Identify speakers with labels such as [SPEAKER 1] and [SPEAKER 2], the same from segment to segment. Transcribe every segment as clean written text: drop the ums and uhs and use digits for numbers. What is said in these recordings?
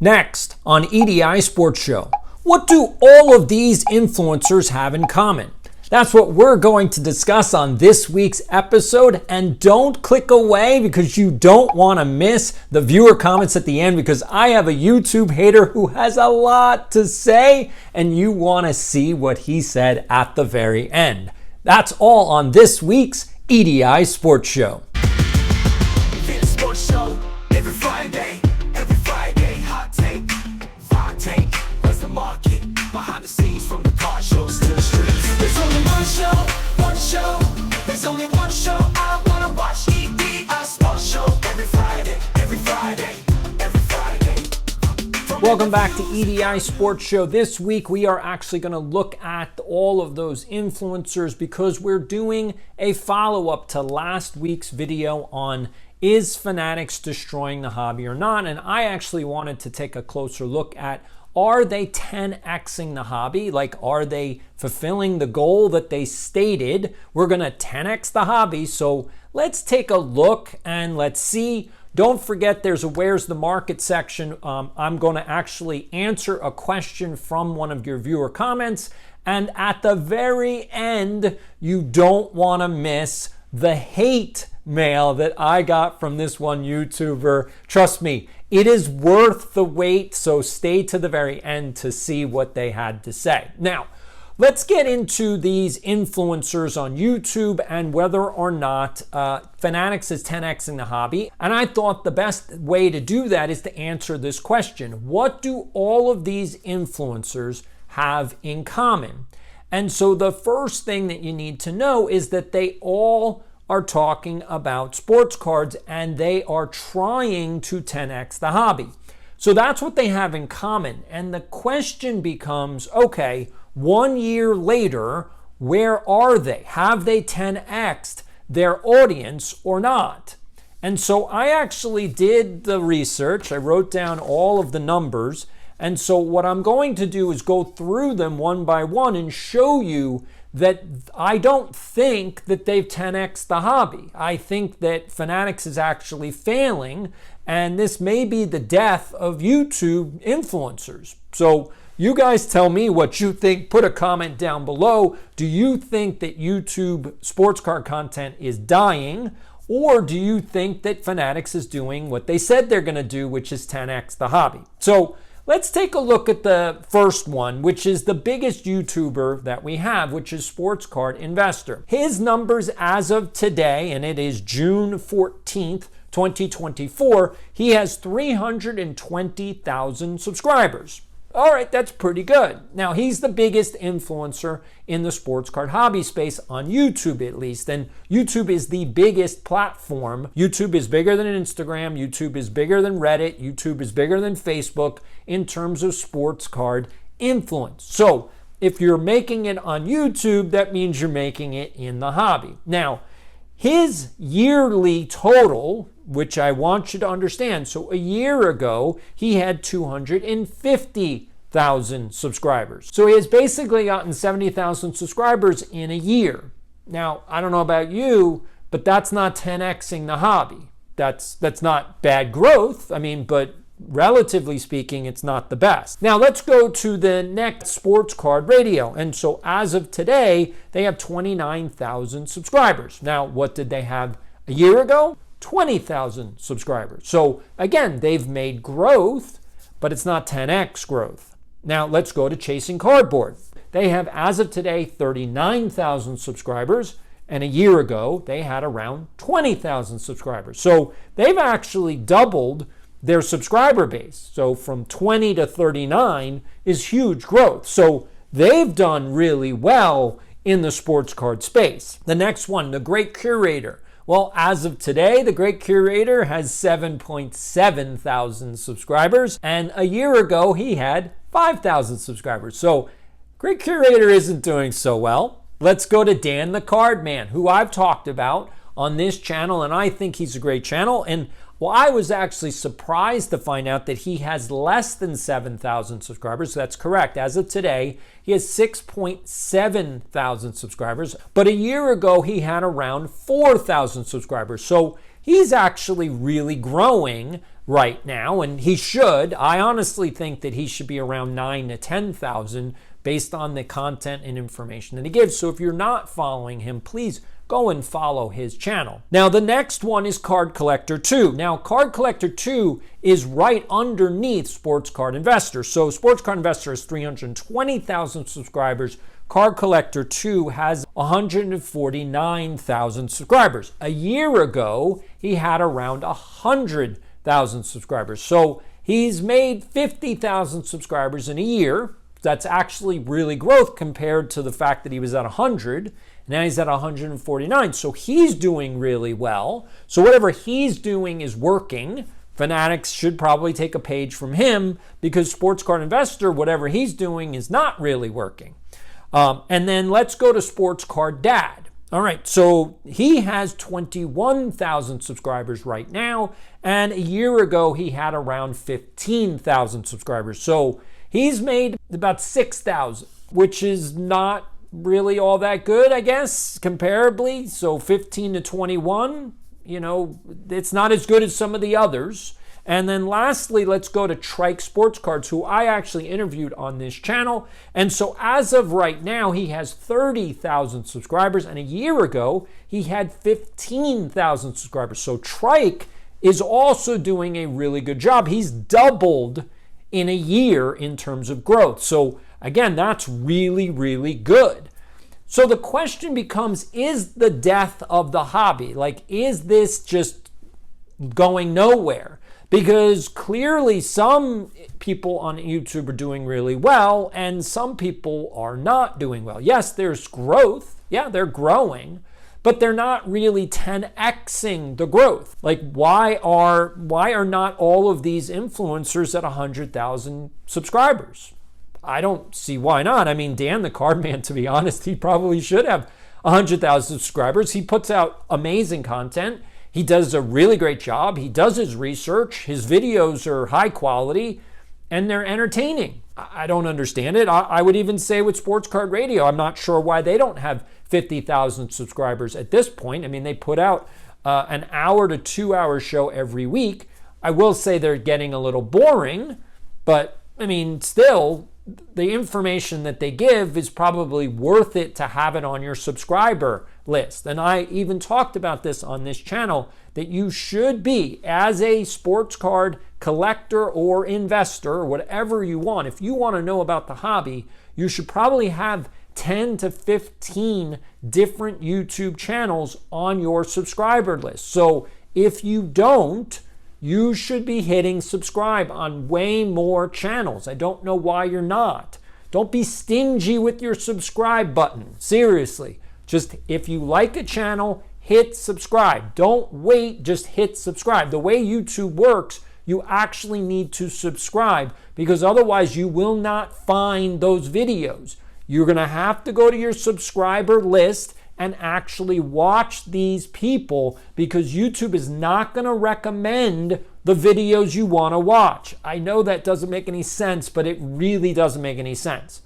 [SPEAKER 1] Next on EDI Sports Show, what do all of these influencers have in common? That's what we're going to discuss on this week's episode. And don't click away because you don't want to miss the viewer comments at the end, because I have a YouTube hater who has a lot to say and you want to see what he said at the very end. That's all on this week's EDI Sports Show. Welcome back to EDI Sports Show. This week we are actually going to look at all of those influencers because we're doing a follow-up to last week's video on is Fanatics destroying the hobby or not? And I actually wanted to take a closer look at, are they 10xing the hobby? Like, are they fulfilling the goal that they stated? We're going to 10x the hobby. So let's take a look and let's see. Don't forget, there's a Where's the Market section. I'm going to actually answer a question from one of your viewer comments. And at the very end, you don't want to miss the hate mail that I got from this one YouTuber. Trust me, it is worth the wait. So stay to the very end to see what they had to say. Now, let's get into these influencers on YouTube and whether or not Fanatics is 10xing the hobby. And I thought the best way to do that is to answer this question. What do all of these influencers have in common? And so the first thing that you need to know is that they all are talking about sports cards and they are trying to 10x the hobby. So that's what they have in common. And the question becomes, okay, 1 year later, where are they? Have they 10x'd their audience or not? And so I actually did the research. I wrote down all of the numbers. And so what I'm going to do is go through them one by one and show you that I don't think that they've 10x'd the hobby. I think that Fanatics is actually failing, and this may be the death of YouTube influencers. So you guys tell me what you think. Put a comment down below. Do you think that YouTube sports card content is dying? Or do you think that Fanatics is doing what they said they're going to do, which is 10x the hobby? So let's take a look at the first one, which is the biggest YouTuber that we have, which is Sports Card Investor. His numbers as of today, and it is June 14th, 2024, he has 320,000 subscribers. All right, that's pretty good. Now, he's the biggest influencer in the sports card hobby space on YouTube, at least. And YouTube is the biggest platform. YouTube is bigger than Instagram. YouTube is bigger than Reddit. YouTube is bigger than Facebook in terms of sports card influence. So if you're making it on YouTube, that means you're making it in the hobby. Now, his yearly total, which I want you to understand. So a year ago, he had 250,000 subscribers. So he has basically gotten 70,000 subscribers in a year. Now, I don't know about you, but that's not 10xing the hobby. That's not bad growth. I mean, but relatively speaking, it's not the best. Now let's go to the next Sports Card Radio. And so as of today, they have 29,000 subscribers. Now, what did they have a year ago? 20,000 subscribers. So again, they've made growth, but it's not 10x growth. Now let's go to Chasing Cardboard. They have, as of today, 39,000 subscribers. And a year ago, they had around 20,000 subscribers. So they've actually doubled their subscriber base. So from 20 to 39 is huge growth. So they've done really well in the sports card space. The next one, The Great Curator. Well, as of today, The Great Curator has 7.7 thousand subscribers. And a year ago, he had 5,000 subscribers. So Great Curator isn't doing so well. Let's go to Dan the Card Man, who I've talked about on this channel, and I think he's a great channel. And well, I was actually surprised to find out that he has less than 7,000 subscribers. That's correct. As of today, he has 6.7 thousand subscribers. But a year ago, he had around 4,000 subscribers. So he's actually really growing right now, and he should. I honestly think that he should be around 9 to 10,000 based on the content and information that he gives. So if you're not following him, please go and follow his channel. Now, the next one is Card Collector 2. Now, Card Collector 2 is right underneath Sportscard Investor. So Sportscard Investor has 320,000 subscribers. Card Collector 2 has 149,000 subscribers. A year ago, he had around 100,000 subscribers. So he's made 50,000 subscribers in a year. That's actually really growth compared to the fact that he was at 100. Now he's at 149. So he's doing really well. So whatever he's doing is working. Fanatics should probably take a page from him because Sportscard Investor, whatever he's doing is not really working. And then let's go to Sportscard Dad. All right, so he has 21,000 subscribers right now. And a year ago, he had around 15,000 subscribers. So he's made about 6,000, which is not really all that good, I guess, comparably. So 15 to 21, it's not as good as some of the others. And then lastly, let's go to Trike Sports Cards, who I actually interviewed on this channel. And so as of right now, he has 30,000 subscribers. And a year ago, he had 15,000 subscribers. So Trike is also doing a really good job. He's doubled in a year in terms of growth. So again, that's really, really good. So the question becomes, is the death of the hobby? Like, is this just going nowhere? Because clearly some people on YouTube are doing really well and some people are not doing well. Yes, there's growth. Yeah, they're growing, but they're not really 10xing the growth. Like, why are not all of these influencers at 100,000 subscribers? I don't see why not. I mean, Dan the Cardman, to be honest, he probably should have 100,000 subscribers. He puts out amazing content. He does a really great job. He does his research. His videos are high quality and they're entertaining. I don't understand it. I would even say with Sportscard Radio, I'm not sure why they don't have 50,000 subscribers at this point. I mean, they put out an hour to 2 hour show every week. I will say they're getting a little boring, but I mean, still, the information that they give is probably worth it to have it on your subscriber list. And I even talked about this on this channel, that you should be, as a sports card collector or investor, or whatever you want, if you want to know about the hobby, you should probably have 10 to 15 different YouTube channels on your subscriber list. So if you don't, you should be hitting subscribe on way more channels. I don't know why you're not. Don't be stingy with your subscribe button. Seriously. Just if you like a channel, hit subscribe. Don't wait, just hit subscribe. The way YouTube works, you actually need to subscribe because otherwise you will not find those videos. You're going to have to go to your subscriber list and actually watch these people because YouTube is not going to recommend the videos you want to watch. I know that doesn't make any sense, but it really doesn't make any sense.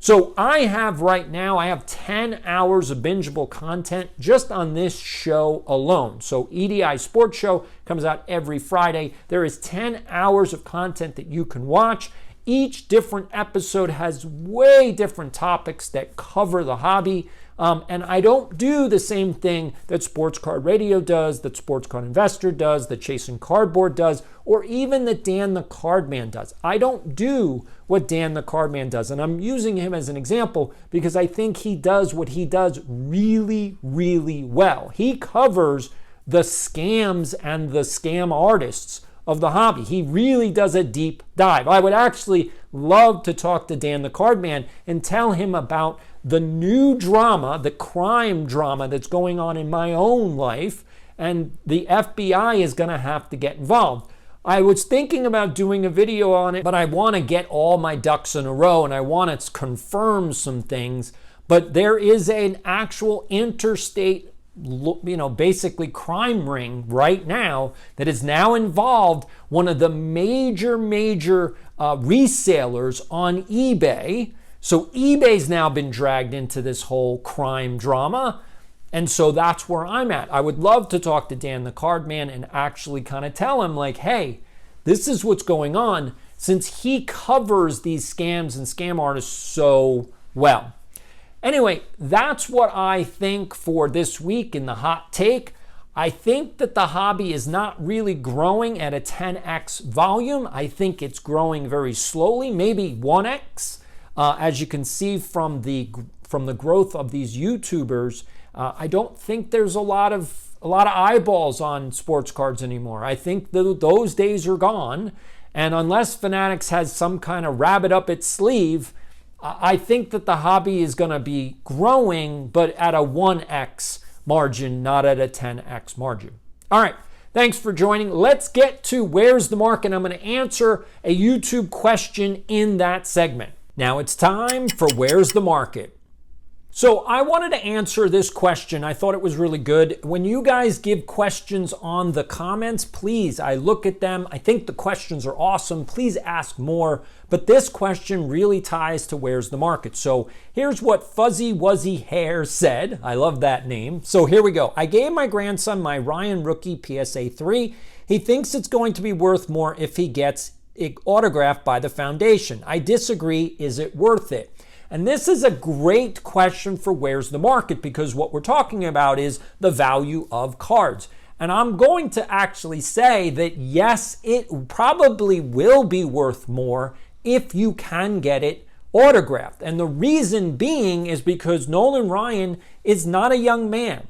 [SPEAKER 1] So I have 10 hours of bingeable content just on this show alone. So EDI Sports Show comes out every Friday. There is 10 hours of content that you can watch. Each different episode has way different topics that cover the hobby. And I don't do the same thing that Sportscard Radio does, that Sportscard Investor does, that Chasing Cardboard does, or even that Dan the Cardman does. I don't do what Dan the Cardman does. And I'm using him as an example because I think he does what he does really, really well. He covers the scams and the scam artists of the hobby. He really does a deep dive. I would actually love to talk to Dan the Cardman and tell him about the new drama, the crime drama that's going on in my own life, and the FBI is going to have to get involved. I was thinking about doing a video on it, but I want to get all my ducks in a row and I want to confirm some things. But there is an actual interstate, basically crime ring right now that is now involved one of the major resellers on eBay. So eBay's now been dragged into this whole crime drama. And so that's where I'm at. I would love to talk to Dan the Cardman and actually kind of tell him like, hey, This is what's going on since he covers these scams and scam artists so well. Anyway, that's what I think for this week in the hot take. I think that the hobby is not really growing at a 10x volume. I think it's growing very slowly, maybe 1x. As you can see from the growth of these YouTubers, I don't think there's a lot of eyeballs on sports cards anymore. I think those days are gone. And unless Fanatics has some kind of rabbit up its sleeve, I think that the hobby is going to be growing, but at a 1x margin, not at a 10x margin. All right, thanks for joining. Let's get to Where's the Market? I'm going to answer a YouTube question in that segment. Now it's time for Where's the Market? So I wanted to answer this question. I thought it was really good. When you guys give questions on the comments, please, I look at them. I think the questions are awesome. Please ask more. But this question really ties to Where's the Market? So here's what Fuzzy Wuzzy Hair said. I love that name. So here we go. I gave my grandson my Ryan rookie PSA 3. He thinks it's going to be worth more if he gets it autographed by the foundation. I disagree. Is it worth it? And this is a great question for Where's the Market, because what we're talking about is the value of cards. And I'm going to actually say that yes, it probably will be worth more if you can get it autographed. And the reason being is because Nolan Ryan is not a young man,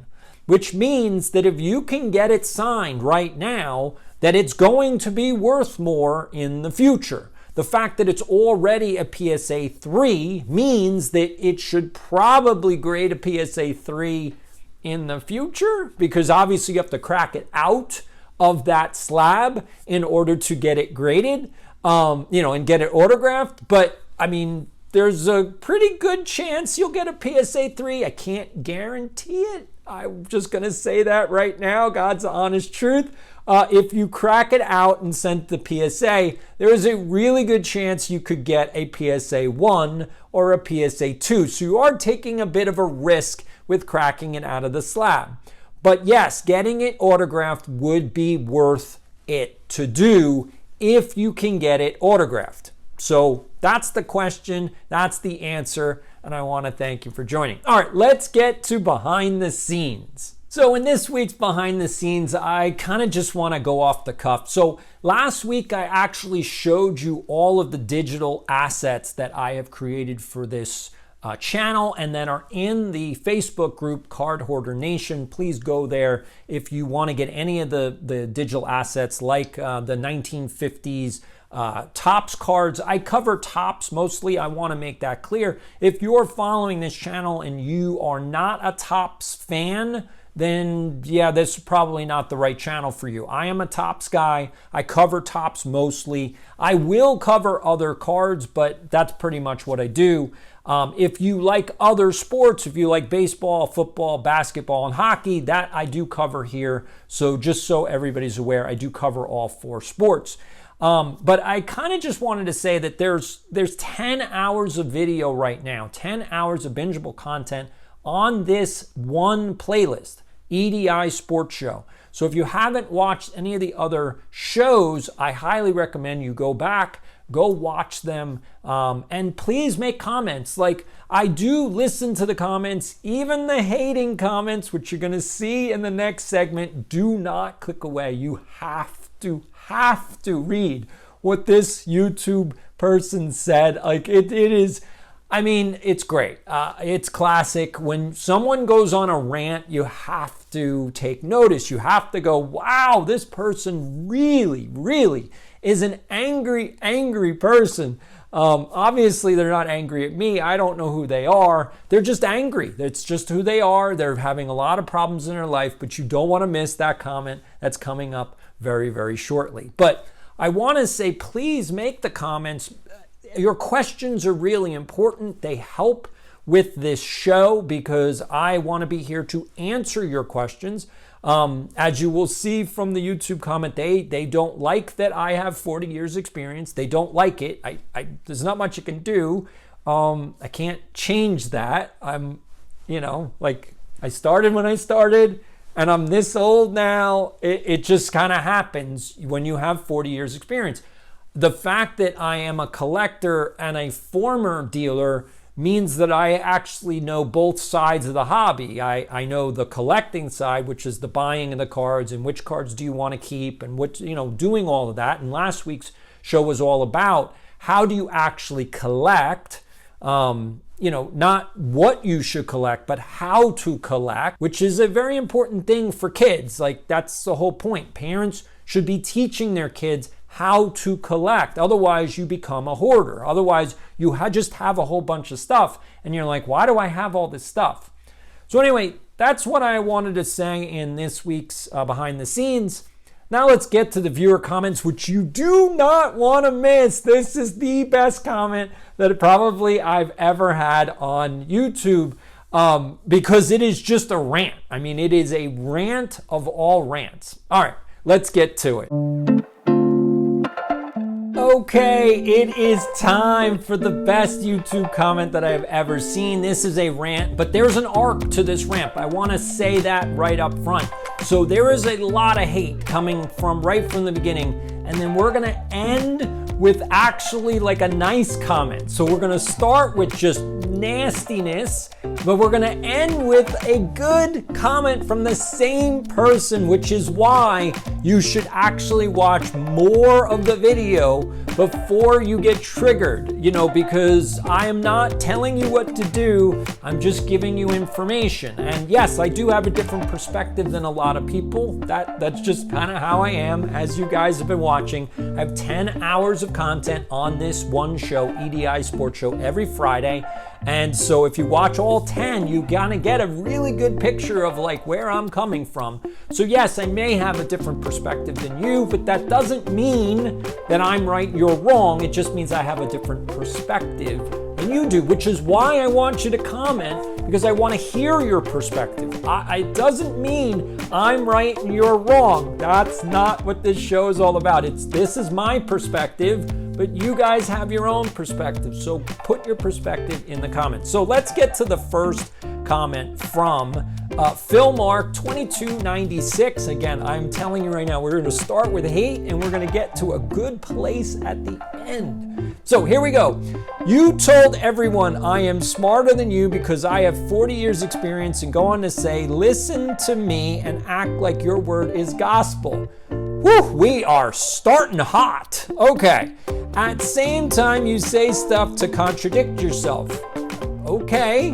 [SPEAKER 1] which means that if you can get it signed right now, that it's going to be worth more in the future. The fact that it's already a PSA 3 means that it should probably grade a PSA 3 in the future, because obviously you have to crack it out of that slab in order to get it graded, and get it autographed. But I mean, there's a pretty good chance you'll get a PSA 3. I can't guarantee it. I'm just going to say that right now, God's honest truth. If you crack it out and send the PSA, there is a really good chance you could get a PSA 1 or a PSA 2. So you are taking a bit of a risk with cracking it out of the slab. But yes, getting it autographed would be worth it to do if you can get it autographed. So that's the question, that's the answer, and I want to thank you for joining. All right, let's get to behind the scenes. So in this week's behind the scenes, I kind of just want to go off the cuff. So last week, I actually showed you all of the digital assets that I have created for this channel and that are in the Facebook group Card Hoarder Nation. Please go there if you want to get any of the digital assets like the 1950s Topps cards. I cover Topps mostly. I want to make that clear. If you're following this channel and you are not a Topps fan, then yeah, this is probably not the right channel for you. I am a Topps guy. I cover Topps mostly. I will cover other cards, but that's pretty much what I do. If you like other sports, if you like baseball, football, basketball, and hockey, that I do cover here. So just so everybody's aware, I do cover all 4 sports. But I kind of just wanted to say that there's 10 hours of video right now, 10 hours of bingeable content on this one playlist, EDI Sports Show. So if you haven't watched any of the other shows, I highly recommend you go back, go watch them, and please make comments. Like, I do listen to the comments, even the hating comments, which you're going to see in the next segment. Do not click away. You have to read what this YouTube person said. Like, it is, I mean, it's great. It's classic. When someone goes on a rant, you have to take notice. You have to go, wow, this person really, really is an angry person. Obviously, they're not angry at me. I don't know who they are. They're just angry. That's just who they are. They're having a lot of problems in their life, but you don't want to miss that comment that's coming up very, very shortly. But I want to say, please make the comments. Your questions are really important. They help with this show because I want to be here to answer your questions. As you will see from the YouTube comment, they don't like that I have 40 years experience. They don't like it. There's not much you can do. I can't change that. I started when I started, and I'm this old now. It just kind of happens when you have 40 years experience. The fact that I am a collector and a former dealer means that I actually know both sides of the hobby. I know the collecting side, which is the buying of the cards and which cards do you want to keep and what, doing all of that. And last week's show was all about how do you actually collect, not what you should collect, but how to collect, which is a very important thing for kids. Like, that's the whole point. Parents should be teaching their kids how to collect. Otherwise, you become a hoarder. Otherwise, you just have a whole bunch of stuff and you're like, why do I have all this stuff? So anyway, that's what I wanted to say in this week's Behind the Scenes. Now let's get to the viewer comments, which you do not want to miss. This is the best comment that probably I've ever had on YouTube because it is just a rant. I mean, it is a rant of all rants. All right, let's get to it. Okay, it is time for the best YouTube comment that I have ever seen. This is a rant, but there's an arc to this rant. I want to say that right up front. So there is a lot of hate coming from right from the beginning, and then we're going to end with actually like a nice comment. So we're going to start with just nastiness, but we're going to end with a good comment from the same person, which is why you should actually watch more of the video before you get triggered, because I am not telling you what to do. I'm just giving you information. And yes, I do have a different perspective than a lot of people. That's just kind of how I am. As you guys have been watching, I have 10 hours of content on this one show, EDI Sports Show, every Friday. And so if you watch all 10, you're gonna get a really good picture of like where I'm coming from. So yes, I may have a different perspective than you, but that doesn't mean that I'm right, you're wrong. It just means I have a different perspective than you do, which is why I want you to comment, because I want to hear your perspective. It doesn't mean I'm right and you're wrong. That's not what this show is all about. This is my perspective, but you guys have your own perspective. So put your perspective in the comments. So let's get to the first comment from Philmark 2296. Again, I'm telling you right now, we're going to start with hate and we're going to get to a good place at the end. So here we go. You told everyone I am smarter than you because I have 40 years experience, and go on to say, listen to me and act like your word is gospel. Whew, we are starting hot. Okay. At the same time, you say stuff to contradict yourself. Okay,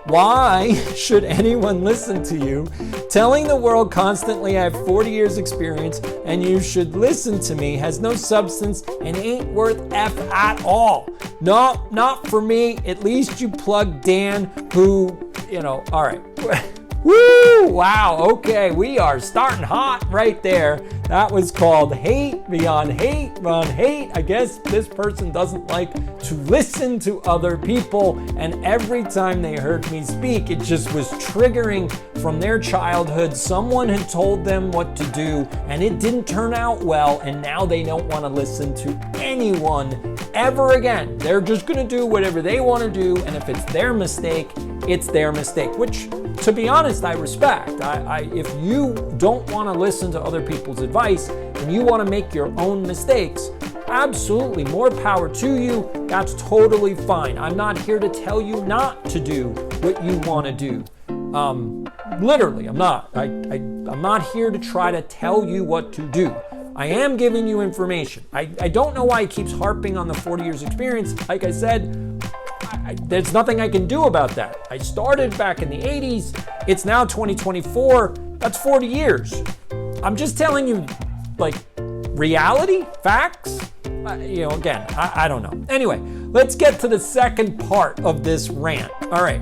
[SPEAKER 1] why should anyone listen to you? Telling the world constantly I have 40 years experience and you should listen to me has no substance and ain't worth F at all. No, not for me. At least you plug Dan, who, all right. Woo! Wow, okay, we are starting hot right there. That was called hate beyond hate beyond hate. I guess this person doesn't like to listen to other people, and every time they heard me speak, it just was triggering from their childhood. Someone had told them what to do, and it didn't turn out well, and now they don't want to listen to anyone ever again. They're just going to do whatever they want to do, and if it's their mistake, it's their mistake, which, to be honest, I respect. If you don't want to listen to other people's advice and you want to make your own mistakes, absolutely, more power to you. That's totally fine. I'm not here to tell you not to do what you want to do. Literally, I'm not. I'm not here to try to tell you what to do. I am giving you information. I don't know why he keeps harping on the 40 years experience. Like I said, there's nothing I can do about that. I started back in the 80s. It's now 2024. That's 40 years. I'm just telling you, like, reality, facts. Again, I don't know. Anyway, let's get to the second part of this rant. All right.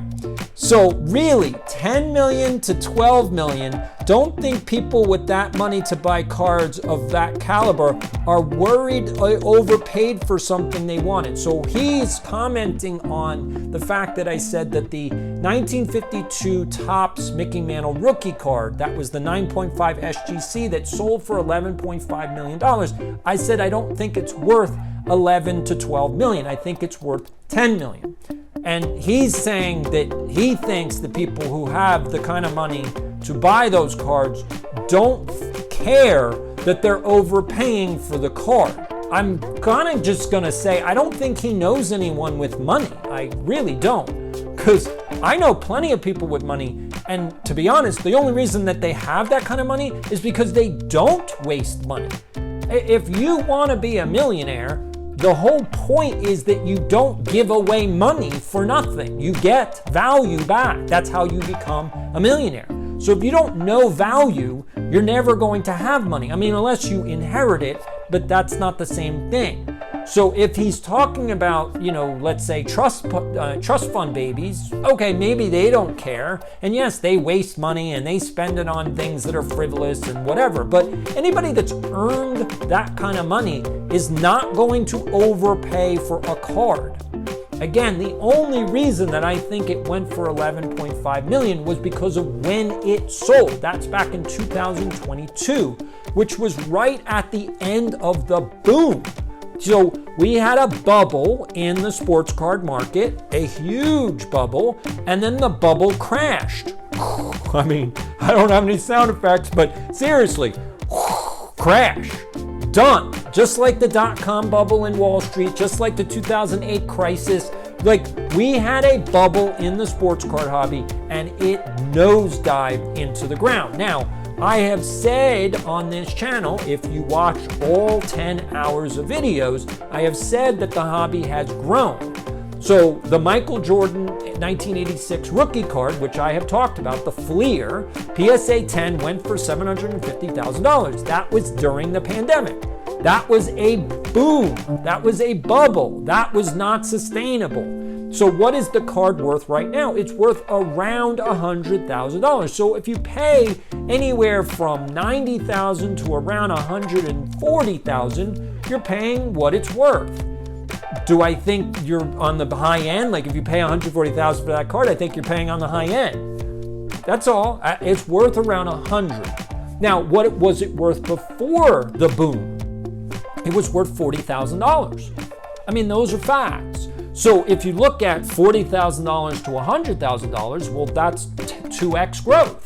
[SPEAKER 1] So really, 10 million to 12 million, don't think people with that money to buy cards of that caliber are worried overpaid for something they wanted. So he's commenting on the fact that I said that the 1952 Topps Mickey Mantle rookie card, that was the 9.5 SGC that sold for $11.5 million. I said I don't think it's worth 11 to 12 million. I think it's worth 10 million. And he's saying that he thinks the people who have the kind of money to buy those cards don't care that they're overpaying for the card. I'm kind of just gonna say, I don't think he knows anyone with money. I really don't. Because I know plenty of people with money, and to be honest, the only reason that they have that kind of money is because they don't waste money. If you want to be a millionaire, the whole point is that you don't give away money for nothing. You get value back. That's how you become a millionaire. So if you don't know value, you're never going to have money. I mean, unless you inherit it, but that's not the same thing. So if he's talking about, let's say trust fund babies, okay, maybe they don't care. And yes, they waste money and they spend it on things that are frivolous and whatever. But anybody that's earned that kind of money is not going to overpay for a card. Again, the only reason that I think it went for 11.5 million was because of when it sold. That's back in 2022, which was right at the end of the boom. So we had a bubble in the sports card market, a huge bubble, and then the bubble crashed. I mean, I don't have any sound effects, but seriously, crash, done. Just like the dot-com bubble in Wall Street, just like the 2008 crisis, like we had a bubble in the sports card hobby and it nosedived into the ground. Now, I have said on this channel, if you watch all 10 hours of videos, I have said that the hobby has grown. So the Michael Jordan 1986 rookie card, which I have talked about, the Fleer, PSA 10 went for $750,000. That was during the pandemic. That was a boom. That was a bubble. That was not sustainable. So what is the card worth right now? It's worth around $100,000. So if you pay anywhere from $90,000 to around $140,000, you're paying what it's worth. Do I think you're on the high end? Like if you pay $140,000 for that card, I think you're paying on the high end. That's all. It's worth around $100,000. Now, what was it worth before the boom? It was worth $40,000. I mean, those are facts. So if you look at $40,000 to $100,000, well, that's 2x growth.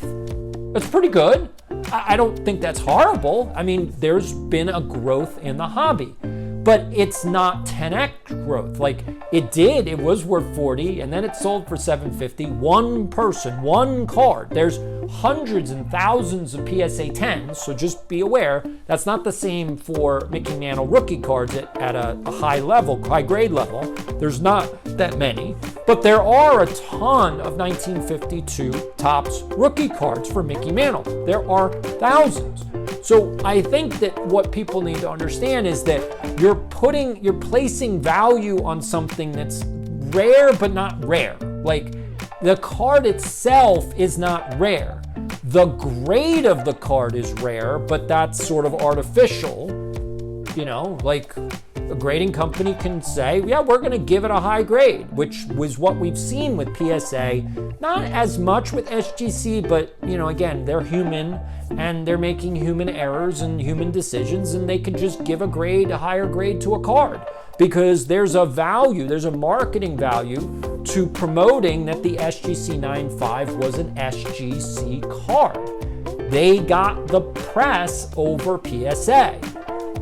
[SPEAKER 1] That's pretty good. I don't think that's horrible. I mean, there's been a growth in the hobby, but it's not 10x growth. Like it was worth 40 and then it sold for 750. One person, one card. There's hundreds and thousands of PSA 10s, so just be aware that's not the same for Mickey Mantle rookie cards at a high level, high grade level. There's not that many, but there are a ton of 1952 Topps rookie cards for Mickey Mantle. There are thousands. So I think that what people need to understand is that you're placing value on something that's rare but not rare. Like the card itself is not rare. The grade of the card is rare, but that's sort of artificial. Like a grading company can say, yeah, we're going to give it a high grade, which was what we've seen with PSA. Not as much with SGC, but, again, they're human and they're making human errors and human decisions, and they can just give a higher grade to a card because there's a marketing value to promoting that the SGC 9.5 was an SGC card. They got the press over PSA.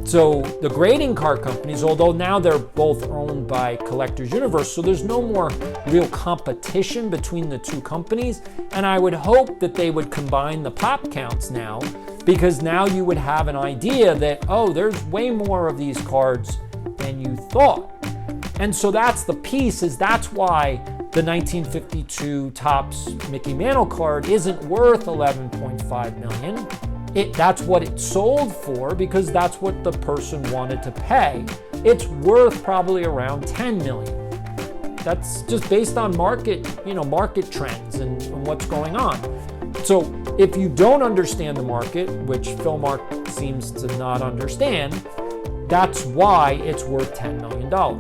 [SPEAKER 1] So the grading card companies, although now they're both owned by Collectors Universe, so there's no more real competition between the two companies. And I would hope that they would combine the pop counts now, because now you would have an idea that, oh, there's way more of these cards than you thought. And so that's the piece, that's why the 1952 Topps Mickey Mantle card isn't worth $11.5 million. That's what it sold for because that's what the person wanted to pay. It's worth probably around $10 million. That's just based on market trends and what's going on. So if you don't understand the market, which Philmark seems to not understand, that's why it's worth $10 million. All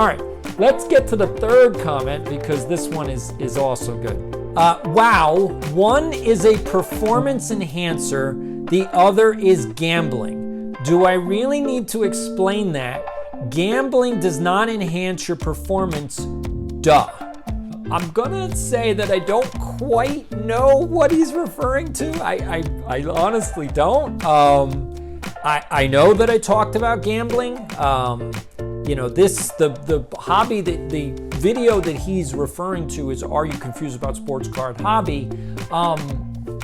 [SPEAKER 1] right, let's get to the third comment because this one is also good. Wow, one is a performance enhancer, the other is gambling. Do I really need to explain that? Gambling does not enhance your performance, duh. I'm gonna say that I don't quite know what he's referring to. I honestly don't. I know that I talked about gambling. The hobby, the video that he's referring to is, are you confused about Sportscard hobby?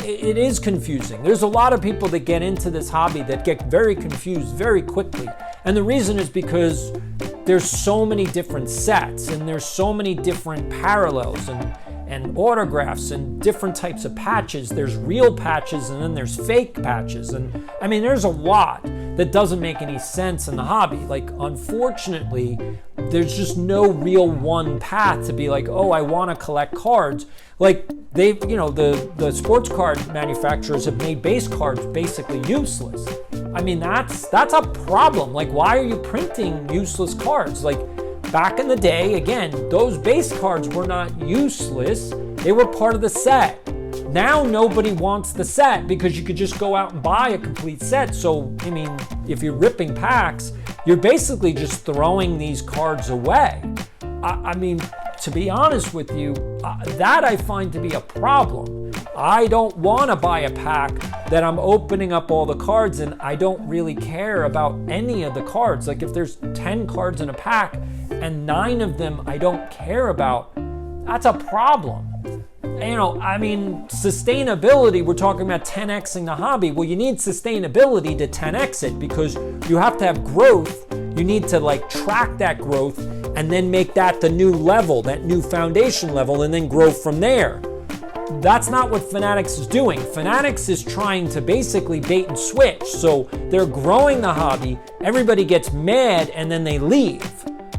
[SPEAKER 1] It is confusing. There's a lot of people that get into this hobby that get very confused very quickly. And the reason is because there's so many different sets and there's so many different parallels and autographs and different types of patches. There's real patches and then there's fake patches. And I mean, there's a lot that doesn't make any sense in the hobby. Like, unfortunately, there's just no real one path to be like, oh, I want to collect cards. Like, the sports card manufacturers have made base cards basically useless. I mean, that's a problem. Like, why are you printing useless cards? Like, back in the day, again, those base cards were not useless. They were part of the set. Now nobody wants the set because you could just go out and buy a complete set. So, I mean, if you're ripping packs, you're basically just throwing these cards away. I mean, to be honest with you, that I find to be a problem. I don't want to buy a pack that I'm opening up all the cards and I don't really care about any of the cards. Like, if there's 10 cards in a pack and 9 of them I don't care about, that's a problem. I mean, sustainability, we're talking about 10xing the hobby. Well, you need sustainability to 10x it because you have to have growth. You need to track that growth and then make that the new level, that new foundation level, and then grow from there. That's not what Fanatics is doing. Fanatics is trying to basically bait and switch. So they're growing the hobby, everybody gets mad, and then they leave.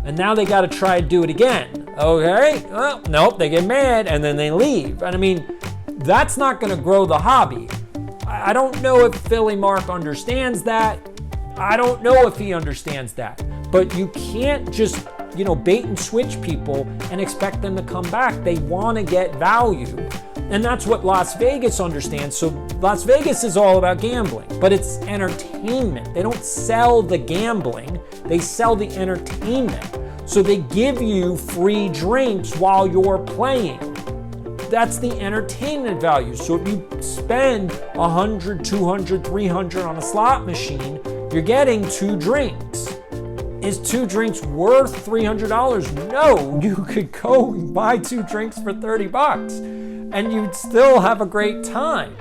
[SPEAKER 1] And now they got to try to do it again. Okay, well, nope, they get mad, and then they leave. And I mean, that's not going to grow the hobby. I don't know if Philly Mark understands that. I don't know if he understands that. But you can't just, bait and switch people and expect them to come back. They want to get value. And that's what Las Vegas understands. So Las Vegas is all about gambling, but it's entertainment. They don't sell the gambling, they sell the entertainment. So they give you free drinks while you're playing. That's the entertainment value. So if you spend $100, $200, $300 on a slot machine, you're getting 2 drinks. Is 2 drinks worth $300? No, you could go buy 2 drinks for $30 and you'd still have a great time.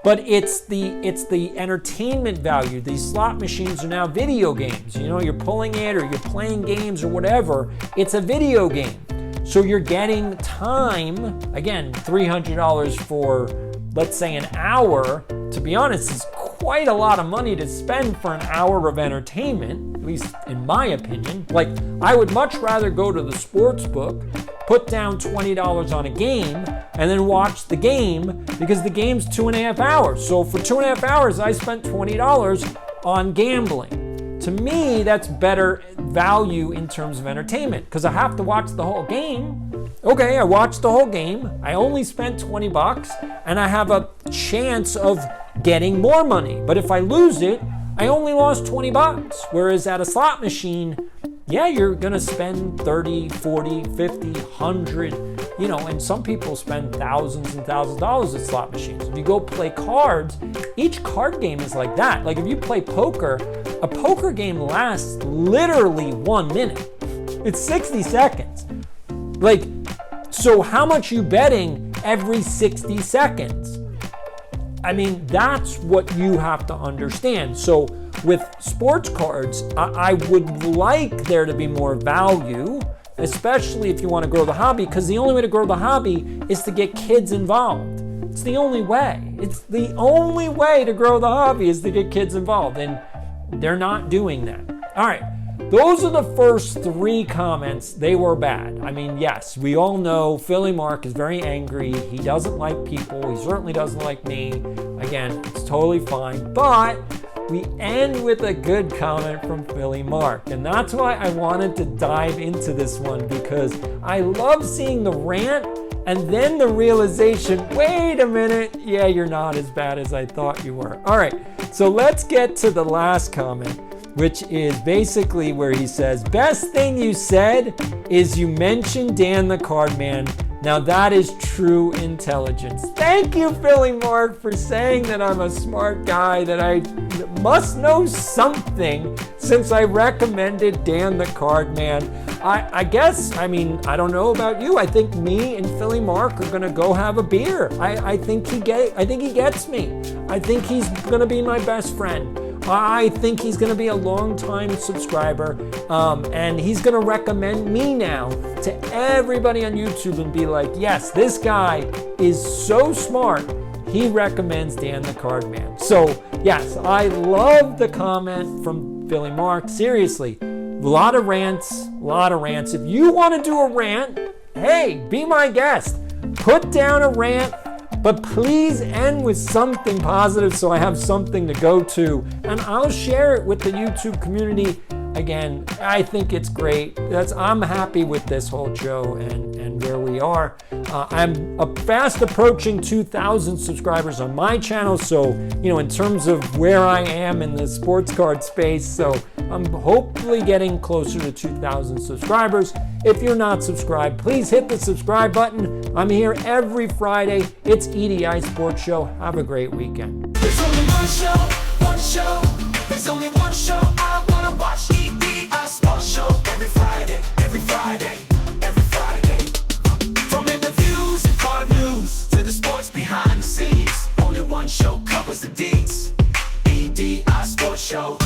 [SPEAKER 1] But it's the entertainment value. These slot machines are now video games. You're pulling it or you're playing games or whatever. It's a video game. So you're getting time. Again, $300 for, let's say, an hour. To be honest, is quite a lot of money to spend for an hour of entertainment, at least in my opinion. Like, I would much rather go to the sports book, put down $20 on a game, and then watch the game because the game's 2.5 hours. So for 2.5 hours, I spent $20 on gambling. To me, that's better value in terms of entertainment because I have to watch the whole game. Okay, I watched the whole game. I only spent $20 and I have a chance of getting more money. But if I lose it, I only lost $20. Whereas at a slot machine, yeah, you're gonna spend 30, 40, 50, 100, and some people spend thousands and thousands of dollars at slot machines. If you go play cards, each card game is like that. Like if you play poker, a poker game lasts literally 1 minute. It's 60 seconds. So how much you betting every 60 seconds? I mean, that's what you have to understand. So with sports cards, I would like there to be more value, especially if you want to grow the hobby, because the only way to grow the hobby is to get kids involved. It's the only way. It's the only way to grow the hobby is to get kids involved, and they're not doing that. All right, those are the first 3 comments. They were bad. I mean, yes, we all know Philly Mark is very angry. He doesn't like people. He certainly doesn't like me. Again, it's totally fine, but we end with a good comment from Philly Mark, and that's why I wanted to dive into this one, because I love seeing the rant and then the realization, wait a minute, yeah, you're not as bad as I thought you were. All right, so let's get to the last comment, which is basically where he says, best thing you said is you mentioned Dan the Card Man. Now that is true intelligence. Thank you, Philly Mark, for saying that I'm a smart guy, that I must know something since I recommended Dan the Card Man. I guess, I mean, I don't know about you. I think me and Philly Mark are gonna go have a beer. I think he gets me. I think he's gonna be my best friend. I think he's going to be a long-time subscriber, and he's going to recommend me now to everybody on YouTube and be like, yes, this guy is so smart. He recommends Dan the Card Man. So, yes, I love the comment from Philly Mark. Seriously, a lot of rants. If you want to do a rant, hey, be my guest. Put down a rant. But please end with something positive so I have something to go to, and I'll share it with the YouTube community. Again, I think it's great. I'm happy with this whole show and where we are. I'm fast approaching 2,000 subscribers on my channel, so in terms of where I am in the sports card space, so I'm hopefully getting closer to 2,000 subscribers. If you're not subscribed, please hit the subscribe button. I'm here every Friday. It's EDI Sports Show. Have a great weekend.
[SPEAKER 2] There's only one show. There's only one show I wanna watch. EDI Sports Show every Friday. From interviews and card news to the sports behind the scenes, only one show covers the deeds. EDI Sports Show.